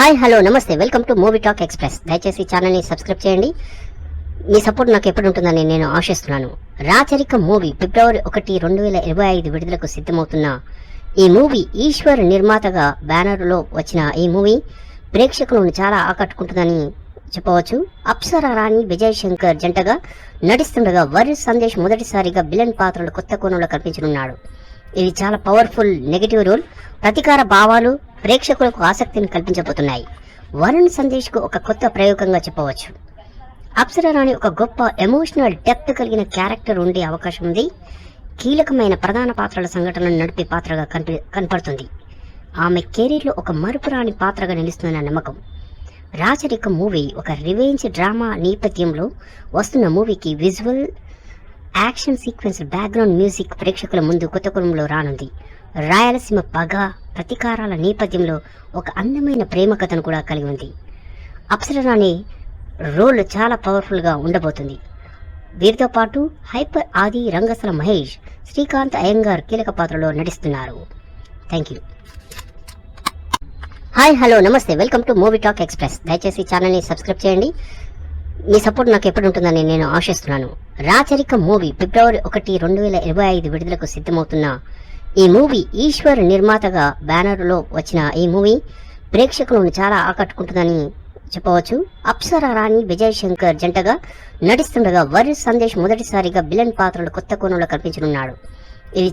Hi hello నమస్తే welcome to movie talk express. దయచేసి ఛానల్ని సబ్స్క్రైబ్ చేయండి. మీ సపోర్ట్ నాకు ఎప్పుడు ఉంటుందని నేను ఆశిస్తున్నాను. రాచరికం మూవీ ఫిబ్రవరి 1, 2025 విడుదలకు సిద్ధమవుతున్న ఈ మూవీ ఈశ్వర్ నిర్మాతగా బ్యానర్లో వచ్చిన ఈ మూవీ ప్రేక్షకులను చాలా ఆకట్టుకుంటుందని చెప్పవచ్చు. అప్సరా రాణి, విజయ్ శంకర్ జంటగా నటిస్తుండగా వరుణ్ సందేశ్ మొదటిసారిగా విలన్ పాత్రలు కొత్త కోణంలో కనిపించనున్నాడు. ఇది చాలా పవర్ఫుల్ నెగటివ్ రోల్. ప్రతీకార భావాలు ప్రేక్షకులకు ఆసక్తిని కల్పించబోతున్నాయి. వరుణ్ సందేశ్ కు ఒక కొత్త ప్రయోగంగా చెప్పవచ్చు. అప్సరా రాణి ఒక గొప్ప ఎమోషనల్ డెప్త్ కలిగిన క్యారెక్టర్ ఉండే అవకాశం ఉంది. కీలకమైన ప్రధాన పాత్రల సంఘటనను నడిపే పాత్రగా కనపడుతుంది. ఆమె కెరీర్లో ఒక మరుపురాని పాత్రగా నిలుస్తుందన్న నమ్మకం. రాచరికం మూవీ ఒక రివెంజ్ డ్రామా నేపథ్యంలో వస్తున్న మూవీకి visual, action sequence, background music ప్రేక్షకుల ముందు కొత్త కోణంలో రానుంది. రాయలసీమ పగ, ప్రతీకారాల నేపథ్యంలో ఒక అందమైన ప్రేమ కథను కూడా కలిగి ఉంది. అప్సరా రాణి రోల్ చాలా పవర్ఫుల్ గా ఉండబోతుంది. వీరితో పాటు హైపర్ ఆది, రంగస్థల మహేష్, శ్రీకాంత్ అయ్యంగార్ కీలక పాత్రలో నటిస్తున్నారు. Thank you. హాయ్ హలో నమస్తే welcome to movie talk express. దయచేసి ఛానల్ని సబ్స్క్రైబ్ చేయండి. మీ సపోర్ట్ నాకు ఎప్పుడు ఉంటుందని నేను ఆశిస్తున్నాను. రాచరికం మూవీ ఫిబ్రవరి 1, 2025 విడుదలకు సిద్ధమవుతున్న ఈ మూవీ ఈశ్వర్ నిర్మాతగా బ్యానర్లో వచ్చిన ఈ మూవీ ప్రేక్షకులను చాలా ఆకట్టుకుంటుందని చెప్పవచ్చు. అప్సరా రాణి, విజయ్ శంకర్ జంటగా నటిస్తుండగా వరుణ్ సందేశ్ మొదటిసారిగా విలన్ పాత్రలు కొత్త కోణంలో కనిపించనున్నాడు.